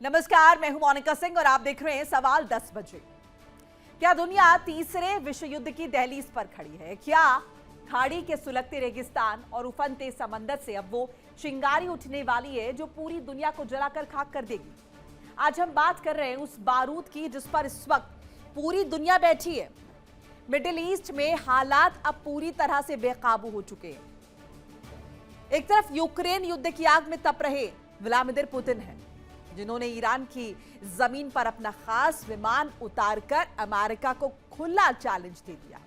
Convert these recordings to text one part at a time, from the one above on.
नमस्कार, मैं हूं मोनिका सिंह और आप देख रहे हैं सवाल 10 बजे। क्या दुनिया तीसरे विश्व युद्ध की दहलीज पर खड़ी है? क्या खाड़ी के सुलगते रेगिस्तान और उफनते समंदर से अब वो चिंगारी उठने वाली है जो पूरी दुनिया को जलाकर खाक कर देगी? आज हम बात कर रहे हैं उस बारूद की जिस पर इस वक्त पूरी दुनिया बैठी है। मिडिल ईस्ट में हालात अब पूरी तरह से बेकाबू हो चुके हैं। एक तरफ यूक्रेन युद्ध की आग में तप रहे व्लादिमीर पुतिन हैं, जिन्होंने ईरान की जमीन पर अपना खास विमान उतारकर अमेरिका को खुला चैलेंज दे दिया।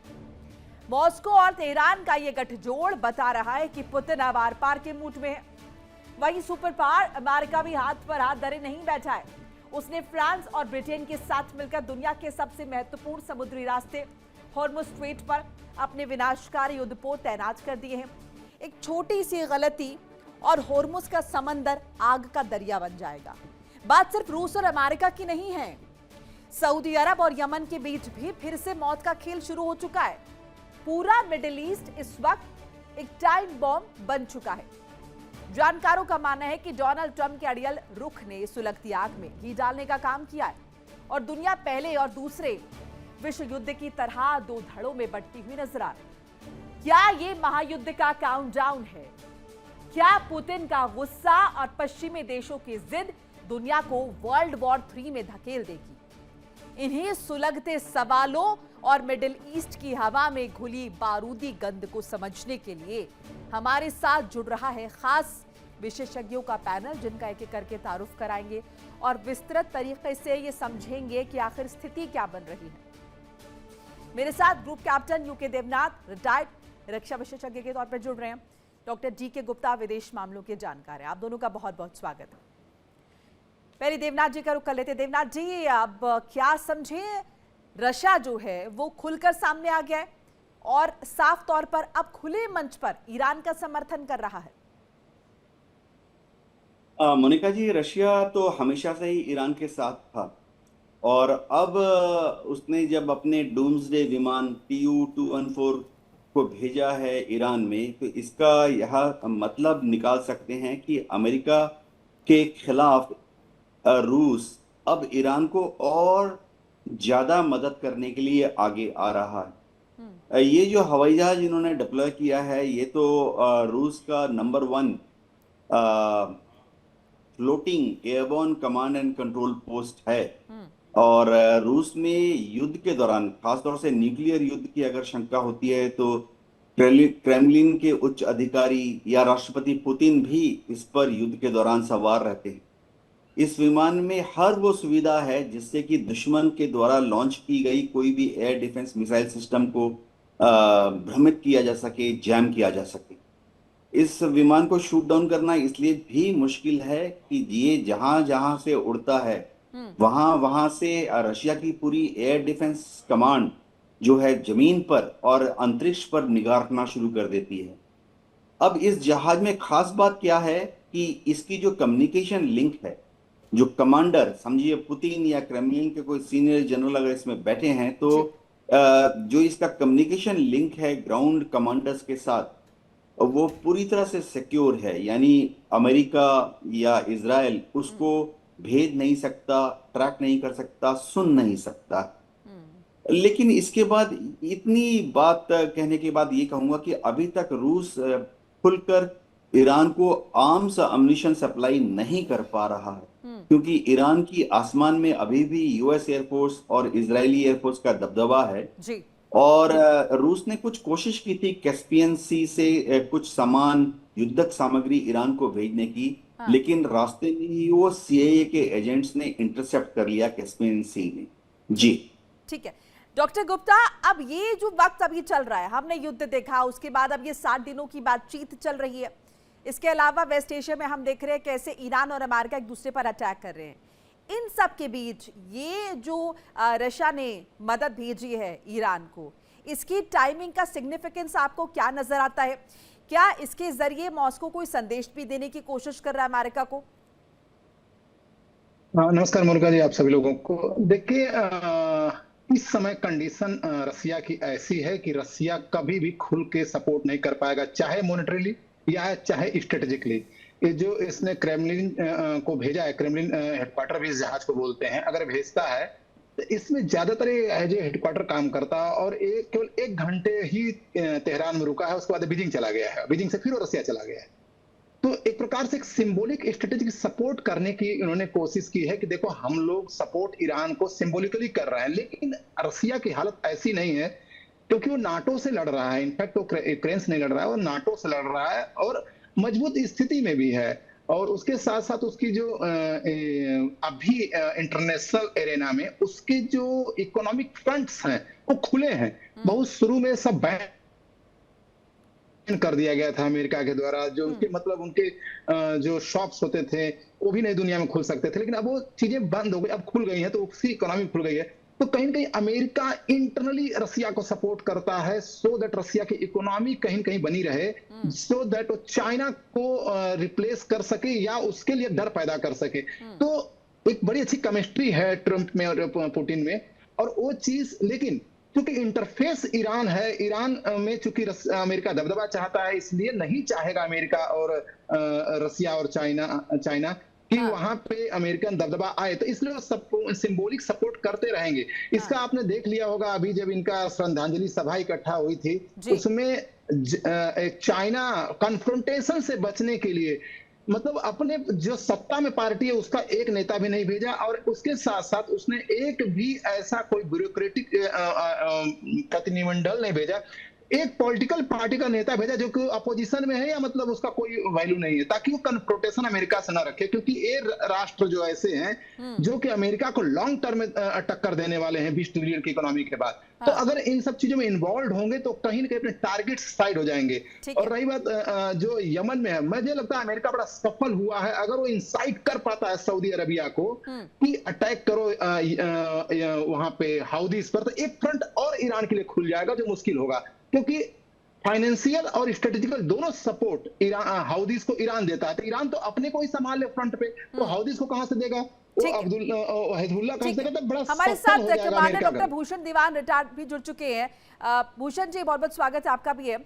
मॉस्को और तेहरान का यह गठजोड़ बता रहा है कि पुतिन अब आर पार के मूड में है। वहीं सुपर पावर अमेरिका भी हाथ पर हाथ धरे नहीं बैठा है। उसने फ्रांस और ब्रिटेन के साथ मिलकर दुनिया के सबसे महत्वपूर्ण समुद्री रास्ते हॉर्मुज स्ट्रेट पर अपने विनाशकारी युद्धपोत तैनात कर दिए हैं। एक छोटी सी गलती और हॉर्मुज का समंदर आग का दरिया बन जाएगा। बात सिर्फ रूस और अमेरिका की नहीं है, सऊदी अरब और यमन के बीच भी फिर से मौत का खेल शुरू हो चुका है। पूरा मिडिल ईस्ट इस वक्त एक टाइम बॉम्ब बन चुका है। जानकारों का मानना है कि डोनाल्ड ट्रंप के अड़ियल रुख ने सुलगती आग में घी डालने का काम किया है और दुनिया पहले और दूसरे विश्व युद्ध की तरह दो धड़ों में बंटती हुई नजर आ रही। क्या ये महायुद्ध का काउंटडाउन है? क्या पुतिन का गुस्सा और पश्चिमी देशों की जिद दुनिया को वर्ल्ड वॉर 3 में धकेल देगी? इन्हीं सुलगते सवालों और मिडिल ईस्ट की हवा में घुली बारूदी गंध को समझने के लिए हमारे साथ जुड़ रहा है खास विशेषज्ञों का पैनल, जिनका एक एक करके तारुफ कराएंगे और विस्तृत तरीके से ये समझेंगे कि आखिर स्थिति क्या बन रही है। मेरे साथ group captain U K Devnath, retired रक्षा विशेषज्ञ के तौर पर जुड़ रहे हैं, डॉक्टर जीके गुप्ता, विदेश मामलों के जानकार हैं। आप दोनों का बहुत बहुत स्वागत है। पहले देवनाथ जी का रुख कर लेते। देवनाथ जी, अब क्या समझे, रशिया जो है वो खुलकर सामने आ गया है और साफ तौर पर अब खुले मंच पर ईरान का समर्थन कर रहा है। मोनिका जी, रशिया तो हमेशा से ही ईरान के साथ था और अब उसने जब अपने डूम्सडे विमान TU-214 को भेजा है ईरान में, तो इसका यह मतलब निकाल सकते हैं कि अमेरिका के खिलाफ रूस अब ईरान को और ज्यादा मदद करने के लिए आगे आ रहा है। ये जो हवाई जहाज इन्होंने डिप्लॉय किया है, ये तो रूस का number 1 floating airborne command and control post है। और रूस में युद्ध के दौरान, खासतौर से न्यूक्लियर युद्ध की अगर शंका होती है, तो क्रेमलिन के उच्च अधिकारी या राष्ट्रपति पुतिन भी इस पर युद्ध के दौरान सवार रहते हैं। इस विमान में हर वो सुविधा है जिससे कि दुश्मन के द्वारा लॉन्च की गई कोई भी एयर डिफेंस मिसाइल सिस्टम को भ्रमित किया जा सके, जैम किया जा सके। इस विमान को शूट डाउन करना इसलिए भी मुश्किल है कि ये जहां जहां से उड़ता है वहां वहां से रशिया की पूरी एयर डिफेंस कमांड जो है जमीन पर और अंतरिक्ष पर निगाह रखना शुरू कर देती है। अब इस जहाज में खास बात क्या है कि इसकी जो कम्युनिकेशन लिंक है, जो कमांडर, समझिए पुतिन या क्रेमलिन के कोई सीनियर जनरल अगर इसमें बैठे हैं, तो जो इसका कम्युनिकेशन लिंक है ग्राउंड कमांडर्स के साथ, वो पूरी तरह से सिक्योर है। यानी अमेरिका या इजराइल उसको भेज नहीं सकता, ट्रैक नहीं कर सकता, सुन नहीं सकता। लेकिन इसके बाद, इतनी बात कहने के बाद ये कहूंगा कि अभी तक रूस खुलकर ईरान को आर्म्स अम्यूनिशन सप्लाई नहीं कर पा रहा है, क्योंकि ईरान की आसमान में अभी भी US एयरफोर्स और इजरायली एयरफोर्स का दबदबा है जी। और रूस ने कुछ कोशिश की थी कैस्पियन सी से कुछ सामान, युद्धक सामग्री ईरान को भेजने की, लेकिन रास्ते में ही वो CIA के एजेंट्स ने इंटरसेप्ट कर लिया कैस्पियन सी में जी। ठीक है डॉक्टर गुप्ता, अब ये जो वक्त अभी चल रहा है, हमने युद्ध देखा, उसके बाद अब ये 60 दिनों की बातचीत चल रही है। इसके अलावा वेस्ट एशिया में हम देख रहे हैं कैसे ईरान और अमेरिका एक दूसरे पर अटैक कर रहे हैं। इन सब के बीच ये जो रशिया ने मदद भेजी है ईरान को, इसकी टाइमिंग का सिग्निफिकेंस आपको क्या नजर आता है? क्या इसके जरिए मॉस्को कोई संदेश भी देने की कोशिश कर रहा है अमेरिका को? नमस्कार मोनिका जी, आप सभी लोगों को। देखिए, इस समय कंडीशन रसिया की ऐसी है कि रसिया कभी भी खुल के सपोर्ट नहीं कर पाएगा, चाहे मॉनेटरीली या चाहे स्ट्रेटेजिकली। ये जो इसने क्रेमलिन को भेजा है, क्रेमलिन हेडक्वार्टर भी इस जहाज को बोलते हैं, अगर भेजता है तो इसमें ज्यादातर ये एज ए हेडक्वार्टर काम करता है, और केवल 1 घंटे ही तेहरान में रुका है, उसके बाद बीजिंग चला गया है, बीजिंग से फिर वो रसिया चला गया है। तो एक प्रकार से एक सिंबॉलिक स्ट्रेटेजिक सपोर्ट करने की इन्होंने कोशिश की है कि देखो हम लोग सपोर्ट ईरान को सिंबॉलिकली कर रहे हैं, लेकिन रसिया की हालत ऐसी नहीं है, क्योंकि वो नाटो से लड़ रहा है। इनफैक्ट वो यूक्रेन से नहीं लड़ रहा है, वो नाटो से लड़ रहा है और मजबूत स्थिति में भी है। और उसके साथ साथ उसकी जो अभी इंटरनेशनल एरेना में उसके जो इकोनॉमिक फ्रंट्स हैं वो खुले हैं। बहुत शुरू में सब बैन कर दिया गया था अमेरिका के द्वारा, जो उनके मतलब उनके जो शॉप्स होते थे वो भी नई दुनिया में खुल सकते थे, लेकिन अब वो चीजें बंद हो गई, अब खुल गई हैं, तो उसकी इकोनॉमी खुल गई है। तो कहीं ना कहीं अमेरिका इंटरनली रसिया को सपोर्ट करता है, सो दैट रसिया की इकोनॉमी कहीं ना कहीं बनी रहे, सो दैट वो चाइना को रिप्लेस कर सके या उसके लिए डर पैदा कर सके। तो एक बड़ी अच्छी केमिस्ट्री है ट्रंप में और पुतिन में, और वो चीज, लेकिन क्योंकि इंटरफेस ईरान है, ईरान में चूंकि अमेरिका दबदबा चाहता है, इसलिए नहीं चाहेगा अमेरिका और रसिया और चाइना कि वहां पे अमेरिकन दबदबा आए, तो इसलिए वो सिंबॉलिक सपोर्ट करते रहेंगे। इसका आपने देख लिया होगा, अभी जब इनका श्रद्धांजलि सभा इकट्ठा हुई थी, उसमें चाइना कन्फ्रंटेशन से बचने के लिए मतलब अपने जो सत्ता में पार्टी है उसका एक नेता भी नहीं भेजा, और उसके साथ साथ उसने एक भी ऐसा कोई ब्यूरोक्रेटिक प्रतिनिधिमंडल नहीं भेजा, एक पॉलिटिकल पार्टी का नेता भेजा जो कि अपोजिशन में है या मतलब उसका कोई वैल्यू नहीं है, ताकि वो कन्फ्रोंटेशन अमेरिका से ना रखे, क्योंकि ये राष्ट्र जो ऐसे हैं जो कि अमेरिका को लॉन्ग टर्म में टक्कर देने वाले हैं 20 ट्रिलियन की इकोनॉमी के बाद। तो अगर इन सब चीजों में इन्वॉल्व होंगे तो कहीं ना कहीं अपने टारगेट साइड हो जाएंगे। और रही बात जो यमन में है, मुझे लगता है अमेरिका बड़ा सफल हुआ है अगर वो इंसाइट कर पाता है सऊदी अरबिया को कि अटैक करो वहां पे हाउदीज पर, तो एक फ्रंट और ईरान के लिए खुल जाएगा जो मुश्किल होगा, क्योंकि फाइनेंशियल और स्ट्रेटेजिकल दोनों सपोर्ट ईरान हाउदीज को ईरान देता है। तो ईरान तो अपने को ही संभाल ले फ्रंट पे, तो हाउदीज को कहां से देगा, वो हिजबुल्लाह कहां से देगा? तो बड़ा हमारे साथ कमांडर डॉक्टर का। भूषण दीवान रिटायर्ड भी जुड़ चुके हैं। भूषण जी, बहुत बहुत स्वागत है आपका भी है।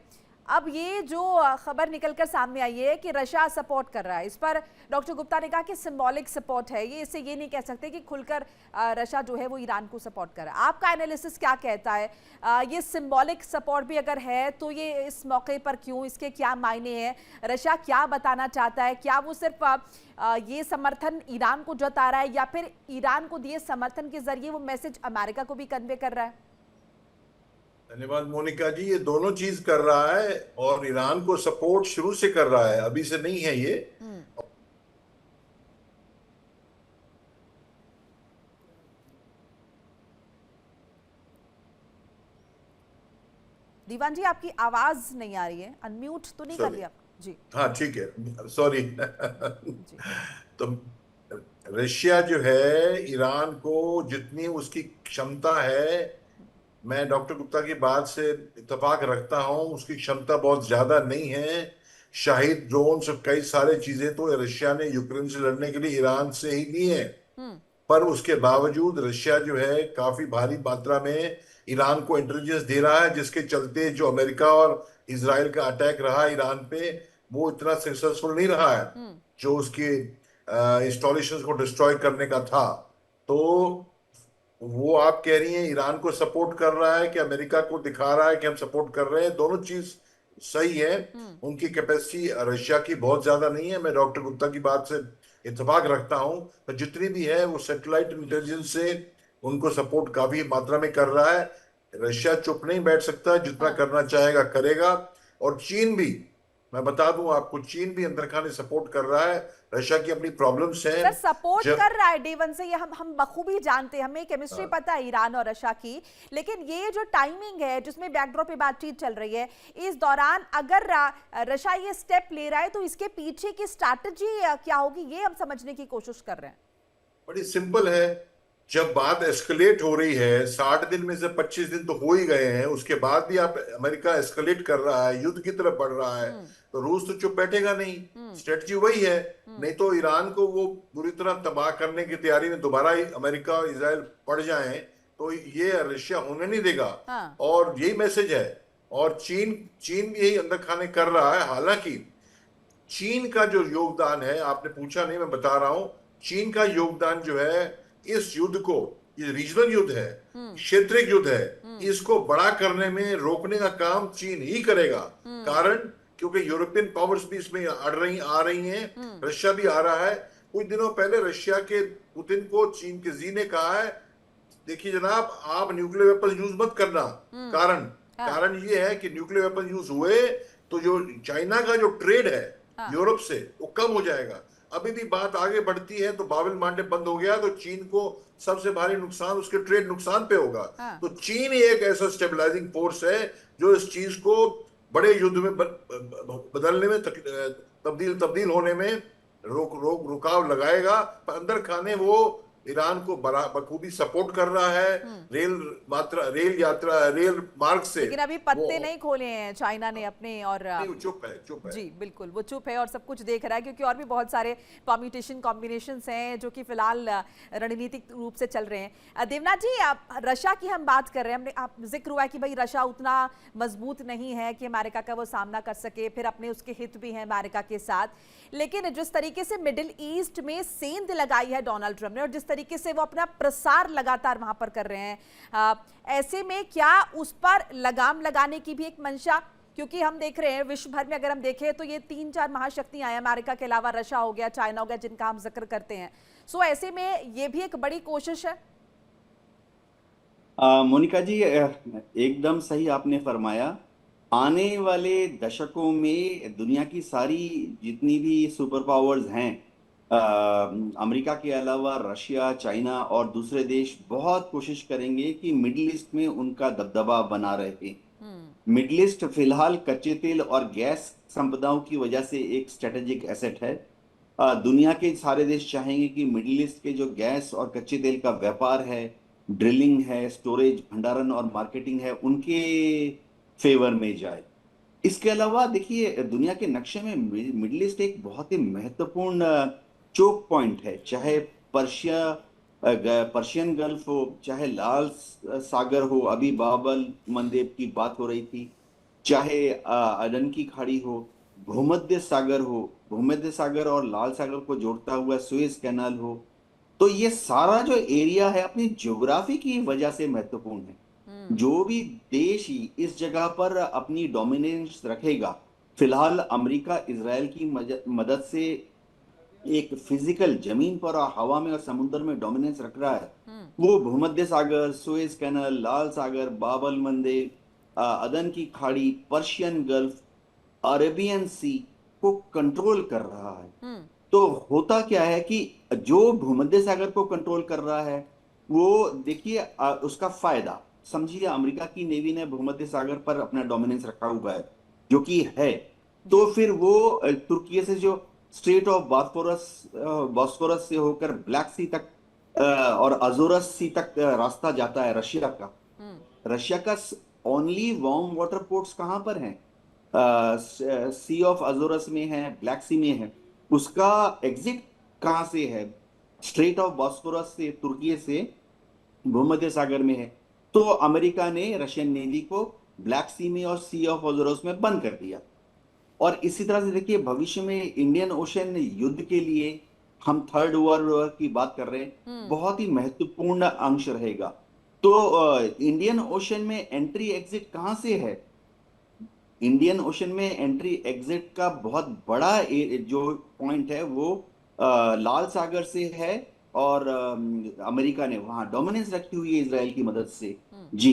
अब ये जो खबर निकलकर सामने आई है कि रशिया सपोर्ट कर रहा है, इस पर डॉक्टर गुप्ता ने कहा कि सिंबॉलिक सपोर्ट है ये, इससे ये नहीं कह सकते कि खुलकर रशिया जो है वो ईरान को सपोर्ट कर रहा है। आपका एनालिसिस क्या कहता है? ये सिंबॉलिक सपोर्ट भी अगर है तो ये इस मौके पर क्यों, इसके क्या मायने हैं? रशिया क्या बताना चाहता है? क्या वो सिर्फ ये समर्थन ईरान को जता रहा है, या फिर ईरान को दिए समर्थन के जरिए वो मैसेज अमेरिका को भी कन्वे कर रहा है? धन्यवाद मोनिका जी, ये दोनों चीज कर रहा है और ईरान को सपोर्ट शुरू से कर रहा है, अभी से नहीं है ये। दीवान जी, आपकी आवाज नहीं आ रही है, अनम्यूट तो नहीं कर लिया जी? हाँ ठीक है, सॉरी। तो रशिया जो है ईरान को जितनी उसकी क्षमता है, मैं डॉक्टर गुप्ता की बात से इत्तेफाक रखता हूं, उसकी क्षमता बहुत ज्यादा नहीं है। शाहिद ड्रोन और कई सारे चीजें तो रशिया ने यूक्रेन से लड़ने के लिए ईरान से ही ली है, पर उसके बावजूद रशिया जो है काफी भारी मात्रा में ईरान को इंटेलिजेंस दे रहा है, जिसके चलते जो अमेरिका और इजराइल का अटैक रहा ईरान पे वो इतना सक्सेसफुल नहीं रहा है जो उसके इंस्टॉलेशंस को डिस्ट्रॉय करने का था। तो वो आप कह रही हैं ईरान को सपोर्ट कर रहा है कि अमेरिका को दिखा रहा है कि हम सपोर्ट कर रहे हैं, दोनों चीज सही है। उनकी कैपेसिटी रशिया की बहुत ज्यादा नहीं है, मैं डॉक्टर गुप्ता की बात से इत्तेफाक रखता हूं, तो जितनी भी है वो सैटेलाइट इंटेलिजेंस से उनको सपोर्ट काफी मात्रा में कर रहा है। रशिया चुप नहीं बैठ सकता, जितना करना चाहेगा करेगा। और चीन भी, मैं बता दूं आपको, चीन भी अंदर खाने सपोर्ट कर रहा है। रशिया की अपनी प्रॉब्लम्स हैं, सर सपोर्ट कर रहा है डे वन से, ये हम बखूबी जानते हैं, हमें केमिस्ट्री पता है ईरान और रशिया की। लेकिन ये जो टाइमिंग है जिसमें बैकड्रॉप पे बातचीत चल रही है, इस दौरान अगर रशिया ये स्टेप ले रहा है तो इसके पीछे की स्ट्रैटेजी क्या होगी, ये हम समझने की कोशिश कर रहे हैं। बड़ी सिंपल है, जब बात एस्केलेट हो रही है, 60 दिन में से 25 दिन तो हो ही गए हैं, उसके बाद भी आप अमेरिका एस्केलेट कर रहा है, युद्ध की तरफ बढ़ रहा है, तो रूस तो चुप बैठेगा नहीं। स्ट्रेटजी वही है, नहीं तो ईरान को वो पूरी तरह तबाह करने की तैयारी में दोबारा अमेरिका और इजराइल पड़ जाएं, तो ये रशिया होने नहीं देगा। और यही मैसेज है। और चीन भी यही अंदर खाने कर रहा है। हालांकि चीन का जो योगदान है, आपने पूछा नहीं, मैं बता रहा हूं, चीन का योगदान जो है इस युद्ध को, ये रीजनल युद्ध है, क्षेत्रीय युद्ध है, इसको बड़ा करने में, रोकने का काम चीन ही करेगा। कारण क्योंकि यूरोपियन पावर्स भी इसमें आ रही हैं, रशिया भी आ रहा है। कुछ दिनों पहले रशिया के पुतिन को चीन के जी ने कहा है, देखिए जनाब, आप न्यूक्लियर वेपन यूज मत करना। कारण ये है कि न्यूक्लियर वेपन यूज हुए तो जो चाइना का जो ट्रेड है यूरोप से, वो कम हो जाएगा। अभी भी बात आगे बढ़ती है तो बाबल मांडेव बंद हो गया तो चीन को सबसे भारी नुकसान उसके ट्रेड नुकसान पे होगा। तो चीन ही एक ऐसा स्टेबलाइजिंग फोर्स है जो इस चीज को बड़े युद्ध में बदलने में, तब्दील होने में रुकाव लगाएगा। पर अंदर खाने वो ईरान को बखूबी सपोर्ट कर रहा है, रेल मार्ग से। लेकिन अभी पत्ते नहीं खोले हैं चाइना ने अपने, और चुप है। जी बिल्कुल, वो चुप है और सब कुछ देख रहा है, क्योंकि और भी बहुत सारे कॉम्बिनेशंस हैं जो कि फिलहाल रणनीतिक रूप से चल रहे हैं। देवनाथ जी, आप रशिया की हम बात कर रहे हैं, हमने आप जिक्र हुआ कि भाई रशिया उतना मजबूत नहीं है कि अमेरिका का वो सामना कर सके, फिर अपने उसके हित भी हैं अमेरिका के साथ, लेकिन जिस तरीके से मिडिल ईस्ट में सेंध लगाई है डोनाल्ड ट्रंप ने, और जिस तरीके से वो अपना प्रसार लगातार वहां पर कर रहे हैं, ऐसे में क्या उस पर लगाम लगाने की भी एक मंशा, क्योंकि हम देख रहे हैं विश्व भर में अगर हम देखें तो ये 3-4 महाशक्तियां हैं, अमेरिका के अलावा रशिया हो गया, चाइना हो गया, जिनका हम जिक्र करते हैं। सो ऐसे में ये भी एक बड़ी कोशिश है। मोनिका जी, एकदम सही आपने फरमाया। आने वाले दशकों में दुनिया की सारी जितनी भी सुपर पावर्स हैं, अमेरिका के अलावा रशिया, चाइना और दूसरे देश बहुत कोशिश करेंगे कि मिडिल ईस्ट में उनका दबदबा बना रहे। मिडिल ईस्ट फिलहाल कच्चे तेल और गैस संपदाओं की वजह से एक स्ट्रेटेजिक एसेट है। दुनिया के सारे देश चाहेंगे कि मिडिल ईस्ट के जो गैस और कच्चे तेल का व्यापार है, ड्रिलिंग है, स्टोरेज, भंडारण और मार्केटिंग है, उनके फेवर में जाए। इसके अलावा देखिए, दुनिया के नक्शे में मिडिल ईस्ट एक बहुत ही महत्वपूर्ण चोक पॉइंट है। चाहे पर्शियन गल्फ हो, चाहे लाल सागर हो, अभी बाबल मंदेब की बात हो रही थी, चाहे अदन की खाड़ी हो, भूमध्य सागर हो, भूमध्य सागर और लाल सागर को जोड़ता हुआ सुएज कैनाल हो, तो ये सारा जो एरिया है अपनी ज्योग्राफी की वजह से महत्वपूर्ण है। जो भी देश ही इस जगह पर अपनी डोमिनेंस रखेगा, फिलहाल अमेरिका इजराइल की मदद से एक फिजिकल जमीन पर और हवा में और समुद्र में डोमिनेंस रख रहा है। वो भूमध्य सागर, सुएज कैनाल, लाल सागर, बाबल मंदेब, अदन की खाड़ी, पर्शियन गल्फ, अरेबियन सी को कंट्रोल कर रहा है। तो होता क्या है कि जो भूमध्य सागर को कंट्रोल कर रहा है, वो देखिए उसका फायदा समझिए, अमेरिका की नेवी ने भूमध्य सागर पर अपना डोमिनेंस रखा हुआ है, जो कि है, तो फिर वो तुर्की से जो स्ट्रेट ऑफ बॉस्फोरस से होकर ब्लैक सी तक और अजोरस सी तक रास्ता जाता है रशिया का। रशिया का ओनली वार्म वाटर पोर्ट्स कहां पर हैं? सी ऑफ अजोरस में है, ब्लैक सी में है। उसका एग्जिट कहां से है? स्ट्रेट ऑफ बॉस्फोरस से, तुर्की से भूमध्य सागर में है। तो अमेरिका ने रशियन नेवी को ब्लैक सी में और सी ऑफ अजोरस में बंद कर दिया। और इसी तरह से देखिए, भविष्य में इंडियन ओशन युद्ध के लिए हम थर्ड वर्ल्ड वॉर की बात कर रहे हैं, बहुत ही महत्वपूर्ण अंश रहेगा। तो इंडियन ओशन में एंट्री एग्जिट कहां से है? इंडियन ओशन में एंट्री एग्जिट का बहुत बड़ा जो पॉइंट है वो लाल सागर से है, और अमेरिका ने वहां डोमिनेंस रखी हुई है इजराइल की मदद से। जी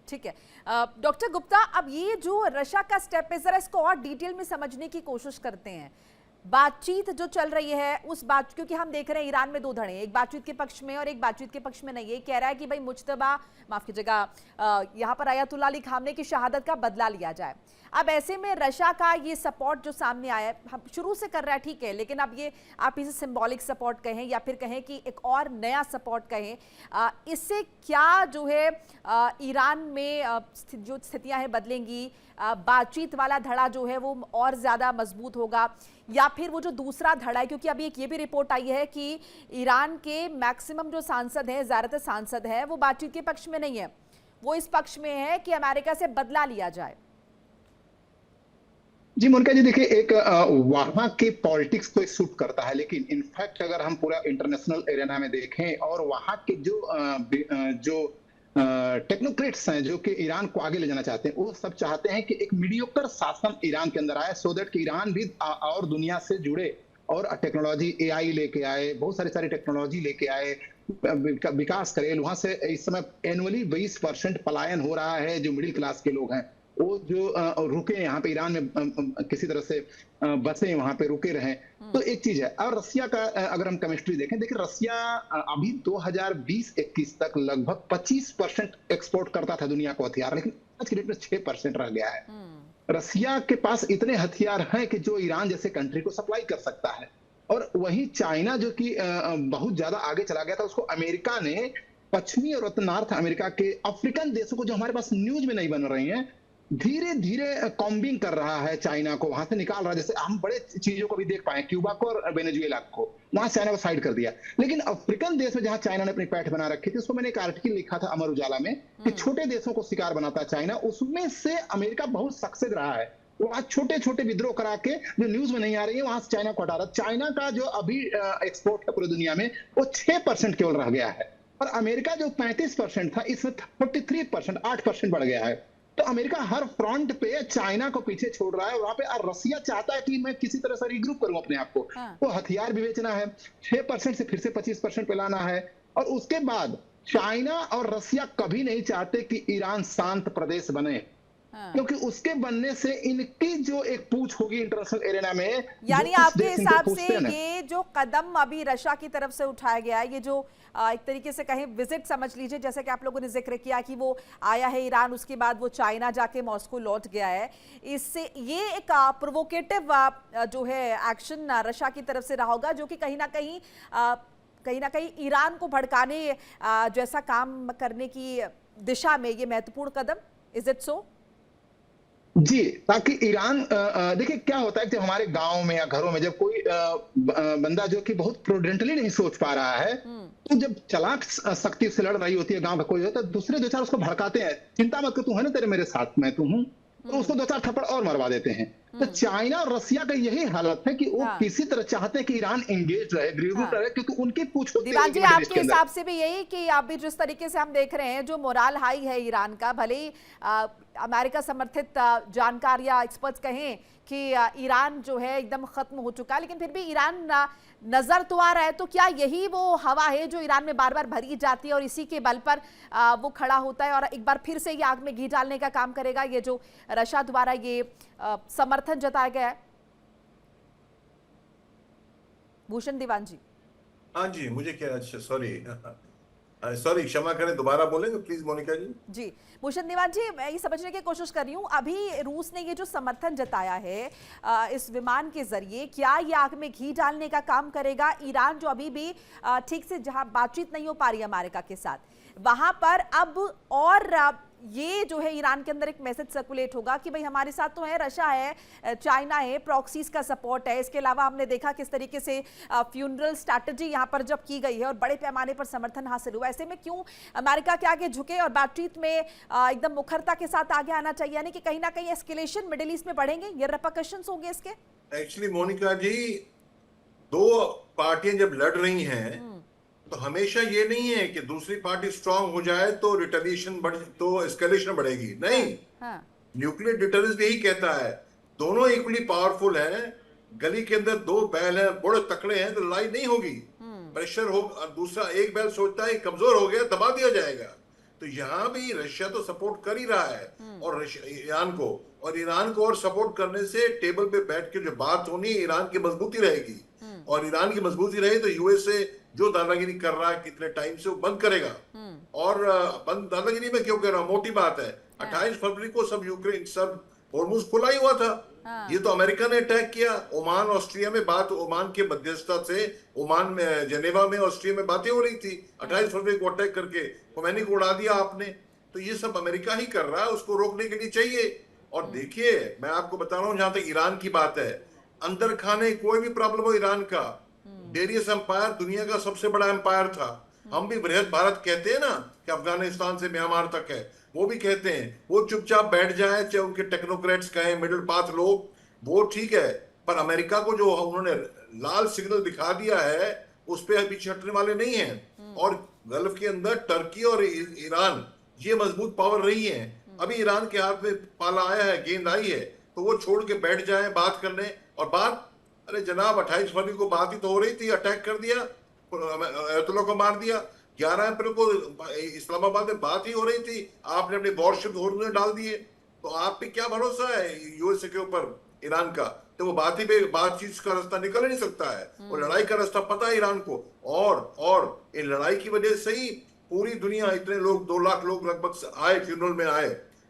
ठीक है। डॉक्टर गुप्ता, अब ये जो रशिया का स्टेप है, जरा इसको और डिटेल में समझने की कोशिश करते हैं। बातचीत जो चल रही है उस बात, क्योंकि हम देख रहे हैं ईरान में दो धड़े हैं, एक बातचीत के पक्ष में और एक बातचीत के पक्ष में नहीं। ये कह रहा है कि भाई मुज्तबा, माफ कीजिएगा, यहाँ पर आयतुल्ला अली खामने की शहादत का बदला लिया जाए। अब ऐसे में रशिया का ये सपोर्ट जो सामने आया है, हम शुरू से कर रहा है, ठीक है, लेकिन अब ये आप इसे सिंबॉलिक सपोर्ट कहें या फिर कहें कि एक और नया सपोर्ट कहें, इससे क्या जो है ईरान में जो स्थितियां हैं बदलेंगी? बातचीत वाला धड़ा जो है वो और ज़्यादा मजबूत होगा, या फिर वो जो दूसरा धड़ा है, क्योंकि अभी एक ये भी रिपोर्ट आई है कि ईरान के मैक्सिमम जो सांसद हैं, ज़्यादातर सांसद हैं, वो बातचीत के पक्ष में नहीं है, वो इस पक्ष में है कि अमेरिका से बदला लिया जाए। जी मोनिका जी, देखिए एक वहाँ के पॉलिटिक्स को सूट करता है, लेकिन इनफैक्ट अगर हम पूरा इंटरनेशनल एरिना में देखें और वहाँ के जो टेक्नोक्रेट्स हैं जो कि ईरान को आगे ले जाना चाहते हैं, वो सब चाहते हैं कि एक मीडियोकर शासन ईरान के अंदर आए, सो दैट कि ईरान भी और दुनिया से जुड़े और टेक्नोलॉजी एआई लेके आए, बहुत सारी सारी टेक्नोलॉजी लेके आए, विकास करे। वहां से इस समय एनुअली 20% पलायन हो रहा है। जो मिडिल क्लास के लोग हैं वो जो रुके यहाँ पे ईरान में किसी तरह से बसे, वहां पे रुके रहे। तो एक चीज है। और रसिया का अगर हम केमिस्ट्री देखें, देखिए रसिया अभी 2020-21 तक लगभग 25% एक्सपोर्ट करता था दुनिया को हथियार, लेकिन आज की डेट में 6% रह गया है। रसिया के पास इतने हथियार हैं कि जो ईरान जैसे कंट्री को सप्लाई कर सकता है। और वही चाइना जो कि बहुत ज्यादा आगे चला गया था, उसको अमेरिका ने पश्चिमी और नॉर्थ अमेरिका के अफ्रीकन देशों को, जो हमारे पास न्यूज में नहीं बन रही हैं, धीरे धीरे कॉम्बिंग कर रहा है, चाइना को वहां से निकाल रहा है। जैसे हम बड़े चीजों को भी देख पाए, क्यूबा को और वेनेजुएला को, वहां चाइना को साइड कर दिया। लेकिन अफ्रीकन देश में जहां चाइना ने अपनी पैठ बना रखी थी, उसको मैंने एक आर्टिकल लिखा था अमर उजाला में कि छोटे देशों को शिकार बनाता है चाइना, उसमें से अमेरिका बहुत सक्सेस रहा है। वो आज छोटे छोटे विद्रोह करा के, जो न्यूज में नहीं आ रही है, वहां से चाइना को हटा रहा है। चाइना का जो अभी एक्सपोर्ट है पूरी दुनिया में, वो 6% केवल रह गया है। और अमेरिका जो 35% था, इसमें 43%, 8% बढ़ गया है। तो अमेरिका हर फ्रंट पे चाइना को पीछे छोड़ रहा है। वहां पे और रसिया चाहता है कि मैं किसी तरह से रीग्रुप करूं अपने आप को। तो हथियार भी बेचना है, 6% से फिर से 25% पे लाना है। और उसके बाद चाइना और रसिया कभी नहीं चाहते कि ईरान शांत प्रदेश बने, क्योंकि उसके बनने से इनकी जो एक पूछ होगी इंटरनेशनल एरिना में। यानी आपके हिसाब से ये जो कदम अभी रशिया की तरफ से उठाया गया है, ये जो एक तरीके से कहें विजिट समझ लीजिए, जैसे कि आप लोगों ने जिक्र किया कि वो आया है ईरान, उसके बाद वो चाइना जाके मॉस्को लौट गया है, इससे ये एक प्रोवोकेटिव जो है एक्शन रशिया की तरफ से रहा होगा, जो कि कहीं ना कहीं ईरान को भड़काने जैसा काम करने की दिशा में ये महत्वपूर्ण कदम, इज इट सो? जी, ताकि ईरान देखिए क्या होता है कि जब हमारे गांव में या घरों में जब कोई बंदा जो कि बहुत प्रूडेंटली नहीं सोच पा रहा है, तो जब चालाक शक्ति से लड़ रही होती है गांव का कोई, तो दूसरे दो चार उसको भड़काते हैं, चिंता मत कर, तू है ना, तेरे मेरे साथ, मैं तू हूं, तो उसको दो चार थप्पड़ और मरवा देते हैं। तो चाइना और रसिया का यही हालत है कि वो किसी तरह चाहते हैं कि ईरान एंगेज रहे, ग्रीवरूट रहे, क्योंकि उनकी पूछ होती है। दीवान जी, आपके हिसाब से भी यही कि अभी जिस तरीके से हम देख रहे हैं, जो मोराल हाई है ईरान का, भले ही अमेरिका समर्थित जानकार या एक्सपर्ट्स कहें कि ईरान जो है एकदम खत्म हो चुका है, लेकिन फिर भी ईरान नजर तो आ रहा है। तो क्या यही वो हवा है जो ईरान में बार बार भरी जाती है और इसी के बल पर वो खड़ा होता है और एक बार फिर से ये आग में घी डालने का काम करेगा, ये जो रशिया द्वारा ये समर्थन जताया गया है? भूषण दीवान जी। हाँ जी, मुझे क्या, अच्छा सॉरी क्षमा करें, दोबारा बोलेंगे प्लीज मोनिका जी। जी भूषण दीवान जी, मैं ये समझने की कोशिश कर रही हूँ, अभी रूस ने ये जो समर्थन जताया है इस विमान के जरिए, क्या ये आग में घी डालने का काम करेगा? ईरान जो अभी भी ठीक से जहां बातचीत नहीं हो पा रही है अमेरिका के साथ, वहां पर अब और ये जो है ईरान के अंदर एक मैसेज सर्कुलेट होगा कि भाई हमारे साथ तो है रशिया है, चाइना है, प्रॉक्सीज का सपोर्ट है। इसके अलावा हमने देखा किस तरीके से फ्यूनरल स्ट्रैटेजी यहाँ पर जब की गई है और बड़े पैमाने पर समर्थन हासिल हुआ, ऐसे में क्यों अमेरिका के आगे झुके और बातचीत में एकदम मुखरता के साथ आगे आना चाहिए? यानी कि कहीं ना कहीं एस्केलेशन मिडिल ईस्ट में बढ़ेंगे, ये रिपरकशंस होंगे इसके? एक्चुअली मोनिका जी, दो पार्टियां जब लड़ रही हैं तो हमेशा ये नहीं है कि दूसरी पार्टी स्ट्रांग हो जाए तो रिटेलिएशन तो एस्केलेशन बढ़ेगी, नहीं। न्यूक्लियर डिटरेंस भी यही कहता है, दोनों इक्वली पावरफुल हैं, गली के अंदर दो बैल हैं, बड़े तकड़े हैं, तो लड़ाई नहीं होगी। प्रेशर हो, दूसरा एक बैल सोचता है कमजोर हो गया, दबा दिया जाएगा। तो यहाँ भी रशिया तो सपोर्ट कर ही रहा है और ईरान को और सपोर्ट करने से टेबल पे बैठ के जो बात होनी, ईरान की मजबूती रहेगी। और ईरान की मजबूती रहे तो यूएसए जो दादागिरी कर रहा है कितने टाइम से, वो बंद करेगा। और बंद दादागिरी में क्यों कह रहा हूं, मोटी बात है, 28 फरवरी को सब होर्मुज खुला ही हुआ था। ये तो अमेरिका ने अटैक किया। ओमान ऑस्ट्रिया में बात, ओमान के मध्यस्थता से ओमान में, जेनेवा में, ऑस्ट्रिया में बातें हो रही थी। 28 फरवरी को अटैक करके खोमैनी को उड़ा दिया आपने। तो ये सब अमेरिका ही कर रहा है, उसको रोकने के लिए चाहिए। और देखिए, मैं आपको बता रहा हूं, जहां तक ईरान की बात है, अंदर खाने कोई भी प्रॉब्लम हो ईरान का, डेरियस एम्पायर दुनिया का सबसे बड़ा एम्पायर था। हम भी बृहद भारत कहते हैं ना, कि अफगानिस्तान से म्यांमार तक है, वो भी कहते हैं। वो चुपचाप बैठ जाए, चाहे उनके टेक्नोक्रेट्स कहें, मिडिल पाथ लोग, वो ठीक है, पर अमेरिका को जो उन्होंने लाल सिग्नल दिखा दिया है उस पे अभी हटने वाले नहीं हैं। और गल्फ के अंदर टर्की और ईरान ये मजबूत पावर रही है। अभी ईरान के हाथ में पाला आया है, गेंद आई है, तो वो छोड़ के बैठ जाए बात करने। और बात, अरे जनाब 28 फरवरी को बात ही तो हो रही थी, अटैक कर दिया, अयतुल्ला को मार दिया। 11 अप्रैल को इस्लामाबाद में बात ही हो रही थी, आपने अपने वॉरशिप हॉर्मुज़ में डाल दिए। तो आप पे क्या भरोसा है यूएसए के ऊपर ईरान का? तो वो बातचीत का रास्ता निकल ही नहीं सकता है, और लड़ाई का रास्ता पता है ईरान को। और इन लड़ाई की वजह से ही पूरी दुनिया, इतने लोग 2 लाख लोग लगभग आए, फ्यूनरल में आए।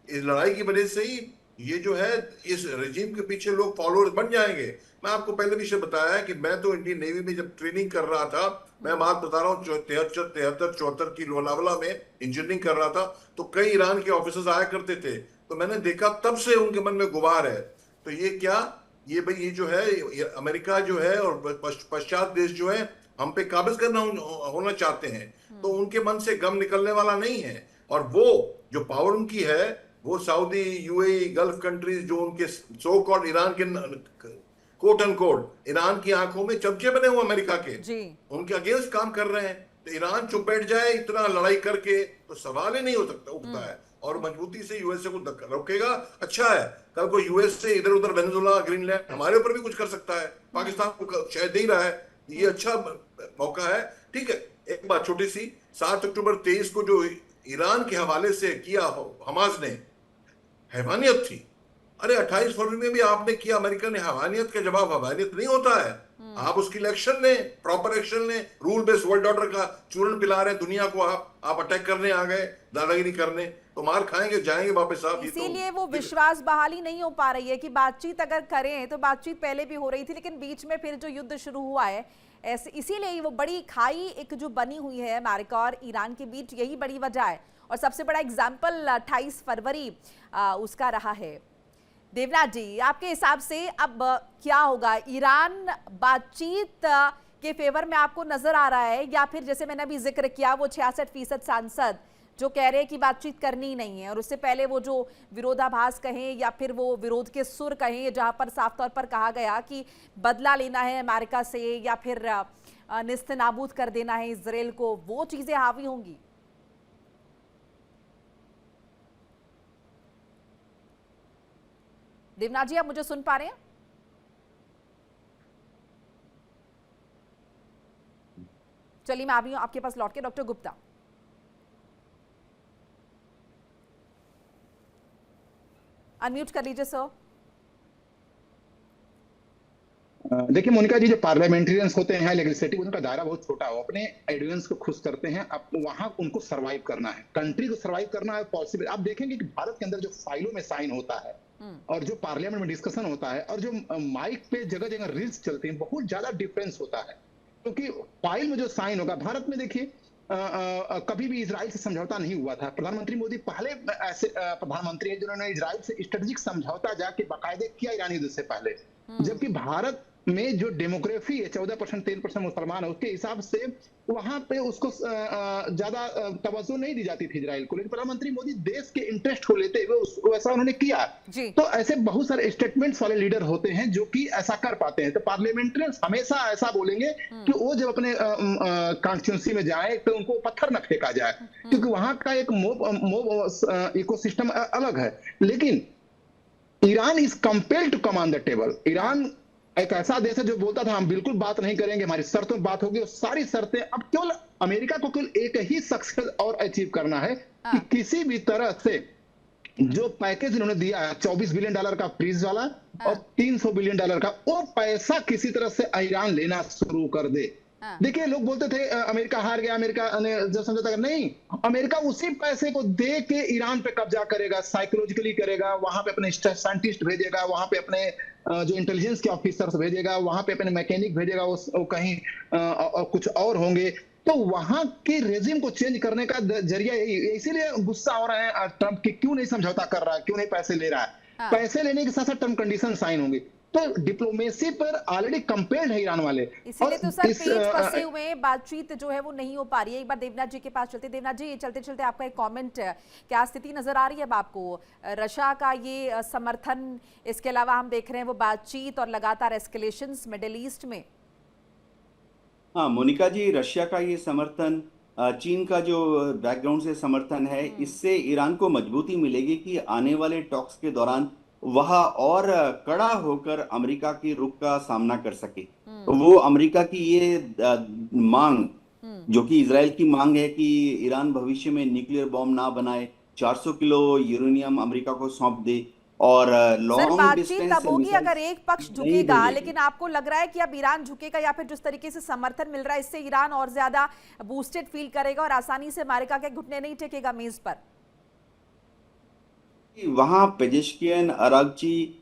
इस लड़ाई की वजह से ही ये जो है इस रेजिम के पीछे लोग फॉलोअर्स बन जाएंगे। मैं आपको पहले भी से बताया है कि मैं तो इंडियन नेवी में जब ट्रेनिंग कर रहा था, मैं बात बता रहा हूँ 73, 74 की लोनावला में इंजीनियरिंग कर रहा था, तो कई ईरान के ऑफिसर्स आया करते थे। तो मैंने देखा तब से उनके मन में गुबार है। तो ये क्या, ये भाई ये जो है अमेरिका जो है और पश्चात देश जो है हम पे काबिज करना होना चाहते हैं, तो उनके मन से गम निकलने वाला नहीं है। और वो जो पावर उनकी है, वो सऊदी, यूएई, गल्फ कंट्रीज जो उनके सो कॉल्ड ईरान के कोट एंड कोट ईरान की आंखों में चमचे बने हुए अमेरिका के, उनके अगेंस्ट काम कर रहे हैं। तो ईरान चुप बैठ जाए इतना लड़ाई करके तो सवाल ही नहीं हो सकता, उठता है। और मजबूती से यूएसए को रोकेगा, अच्छा है। कल को यूएसए इधर उधर वेनेजुला, ग्रीनलैंड हमारे ऊपर भी कुछ कर सकता है, पाकिस्तान को शायद दे ही रहा है, ये अच्छा मौका है। ठीक है, एक बात छोटी सी, 7 अक्टूबर 23 को जो ईरान के हवाले से किया हमास ने, हैवानियत थी। अरे 28 फरवरी में भी आपने किया, अमेरिका ने हैवानियत का जवाब हैवानियत नहीं होता है। आप उसकी इलेक्शन ने, प्रॉपर एक्शन ने, रूल बेस्ड वर्ल्ड ऑर्डर का चूर्ण पिला रहे हैं दुनिया को। आप अटैक करने आ गए, दादागिरी करने, तो मार खाएंगे, जाएंगे वापस आप। इसीलिए वो विश्वास बहाली नहीं हो पा रही है कि बातचीत अगर करें तो बातचीत पहले भी हो रही थी, लेकिन बीच में फिर जो युद्ध शुरू हुआ है ऐसे, इसीलिए वो बड़ी खाई एक जो बनी हुई है अमेरिका और ईरान के बीच, यही बड़ी वजह है। और सबसे बड़ा एग्जाम्पल 28 फरवरी उसका रहा है। देवनाथ जी, आपके हिसाब से अब क्या होगा? ईरान बातचीत के फेवर में आपको नजर आ रहा है, या फिर जैसे मैंने अभी जिक्र किया वो 66% सांसद जो कह रहे हैं कि बातचीत करनी ही नहीं है, और उससे पहले वो जो विरोधाभास कहें या फिर वो विरोध के सुर कहें जहां पर साफ तौर पर कहा गया कि बदला लेना है अमेरिका से या फिर निस्तनाबूद कर देना है इजराइल को, वो चीजें हावी होंगी? देवनाथ जी, आप मुझे सुन पा रहे हैं? चलिए मैं आ रही हूं आपके पास लौट के। डॉक्टर गुप्ता, अनम्यूट कर लीजिए सर। देखिए मोनिका जी, जो पार्लियामेंटेरियंस होते हैं, लेजिस्लेटिव, उनका दायरा बहुत छोटा हो, अपने ऑडियंस को खुश करते हैं। अब वहां उनको सरवाइव करना है, कंट्री को सरवाइव करना है पॉसिबल। आप देखेंगे कि भारत के अंदर जो फाइलों में साइन होता है और जो पार्लियामेंट में डिस्कशन होता है और जो माइक पे जगह जगह रील्स चलती हैं, बहुत ज्यादा डिफरेंस होता है। क्योंकि फाइल में जो साइन होगा, भारत में देखिए कभी भी इजराइल से समझौता नहीं हुआ था। प्रधानमंत्री मोदी पहले ऐसे प्रधानमंत्री हैं जिन्होंने इजराइल से स्ट्रेटेजिक समझौता जाके बाकायदे किया ईरानी युद्ध से पहले। जबकि भारत में जो डेमोग्राफी है 14%, 13% मुसलमान है, उसके हिसाब से वहां पे उसको ज्यादा तवज्जो नहीं दी जाती थी इजराइल को। लेकिन प्रधानमंत्री मोदी देश के इंटरेस्ट को लेते हुए वैसा उन्होंने किया। तो ऐसे बहुत सारे स्टेटमेंट्स वाले लीडर होते हैं जो कि ऐसा कर पाते हैं। तो पार्लियामेंटेरियंस हमेशा ऐसा बोलेंगे कि वो जब अपने कॉन्स्टिट्यूंसी में जाए तो उनको पत्थर न फेंका जाए, क्योंकि वहां का एक मोब इकोसिस्टम अलग है। लेकिन Iran is compelled to command the table. Iran एक ऐसा देश है जो बोलता था हम बिल्कुल बात नहीं करेंगे, हमारी शर्तों पर बात होगी, और सारी शर्तें अब केवल अमेरिका को केवल एक ही सक्सेस और अचीव करना है कि किसी भी तरह से जो पैकेज उन्होंने दिया है $24 बिलियन का फ्रीज वाला और $300 बिलियन का, वो पैसा किसी तरह से ईरान लेना शुरू कर दे। देखिए लोग बोलते थे अमेरिका हार गया, अमेरिका ने जो समझौता कर, नहीं, अमेरिका उसी पैसे को दे के ईरान पे कब्जा करेगा, साइकोलॉजिकली करेगा, वहां पे अपने साइंटिस्ट भेजेगा, वहां पे अपने जो इंटेलिजेंस के ऑफिसर्स भेजेगा, वहां पे अपने मैकेनिक भेजेगा, वो कहीं कुछ और होंगे। तो वहां के रेजिम को चेंज करने का जरिया यही, इसीलिए गुस्सा हो रहा है ट्रंप कि क्यों नहीं समझौता कर रहा है, क्यों नहीं पैसे ले रहा है। पैसे लेने के साथ साथ टर्म कंडीशन साइन होंगे। तो डिप्लोमेसी पर ऑलरेडी कंपेयर्ड है ईरान वाले। इसीलिए तो सर इस, पेच फंसे हुए हैं, बातचीत जो है वो नहीं हो पा रही है। एक बार देवनाथ जी के पास चलते। देवनाथ जी, चलते चलते आपका एक कमेंट, क्या स्थिति नजर आ रही है अब आपको? रशिया का ये समर्थन, इसके अलावा हम देख रहे हैं वो बातचीत और लगातार एस्केलेशंस मिडिल ईस्ट में। हाँ मोनिका जी, रशिया का ये समर्थन, चीन का जो बैकग्राउंड से समर्थन है, इससे ईरान को मजबूती मिलेगी कि आने वाले टॉक्स के दौरान वह और कड़ा होकर अमेरिका की रुख का सामना कर सके। वो अमेरिका की ये मांग, जो कि इजराइल की मांग है कि ईरान भविष्य में न्यूक्लियर बॉम्ब ना बनाए, 400 किलो यूरेनियम अमेरिका को सौंप दे और सर लॉन्ग बातचीत डिस्टेंस तब होगी अगर एक पक्ष झुकेगा, मिलेगी। लेकिन आपको लग रहा है कि अब ईरान झुकेगा या फिर जिस तरीके से समर्थन मिल रहा है इससे ईरान और ज्यादा बूस्टेड फील करेगा और आसानी से अमेरिका के घुटने नहीं टेकेगा मेज पर? वहां पेजेश्कियन, अरागची,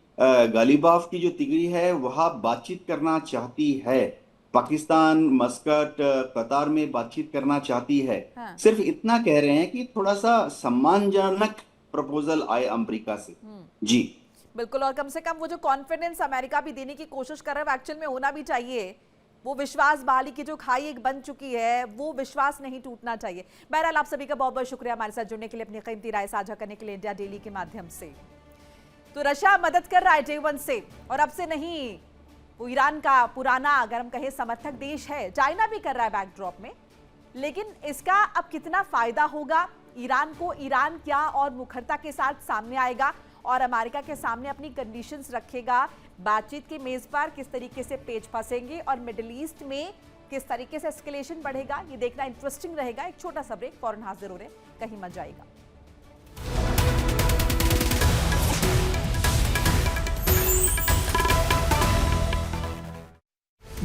गालिबाफ की जो तिगड़ी है वह बातचीत करना चाहती है। पाकिस्तान, मस्कट, कतार में बातचीत करना चाहती है। हाँ। सिर्फ इतना कह रहे हैं कि थोड़ा सा सम्मानजनक प्रपोजल आए अमेरिका से। जी बिल्कुल, और कम से कम वो जो कॉन्फिडेंस अमेरिका भी देने की कोशिश कर रहा है एक्चुअल में होना भी चाहिए। वो विश्वास बहाली की जो खाई एक बन चुकी है, वो विश्वास नहीं टूटना चाहिए। बहरहाल आप सभी का बहुत बहुत शुक्रिया हमारे साथ जुड़ने के लिए, अपनी कीमती राय साझा करने के लिए इंडिया डेली के माध्यम से। तो रशिया मदद कर रहा है डे वन से, और अब से नहीं। वो ईरान का पुराना अगर हम कहें समर्थक देश है। चाइना भी कर रहा है बैकड्रॉप में, लेकिन इसका अब कितना फायदा होगा ईरान को? ईरान क्या और मुखरता के साथ सामने आएगा और अमेरिका के सामने अपनी कंडीशंस रखेगा? बातचीत की मेज पर किस तरीके से पेच फंसेंगे और मिडिल ईस्ट में किस तरीके से एस्केलेशन बढ़ेगा, ये देखना इंटरेस्टिंग रहेगा। एक छोटा सा ब्रेक, फौरन हाजिर हो रहे, कहीं मत जाएगा।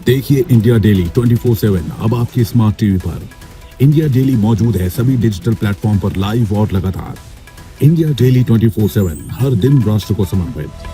देखिए इंडिया डेली 24/7 अब आपकी स्मार्ट टीवी पर। इंडिया डेली मौजूद है सभी डिजिटल प्लेटफॉर्म पर लाइव और लगातार। इंडिया डेली 24/7 हर दिन राष्ट्र को समर्पित।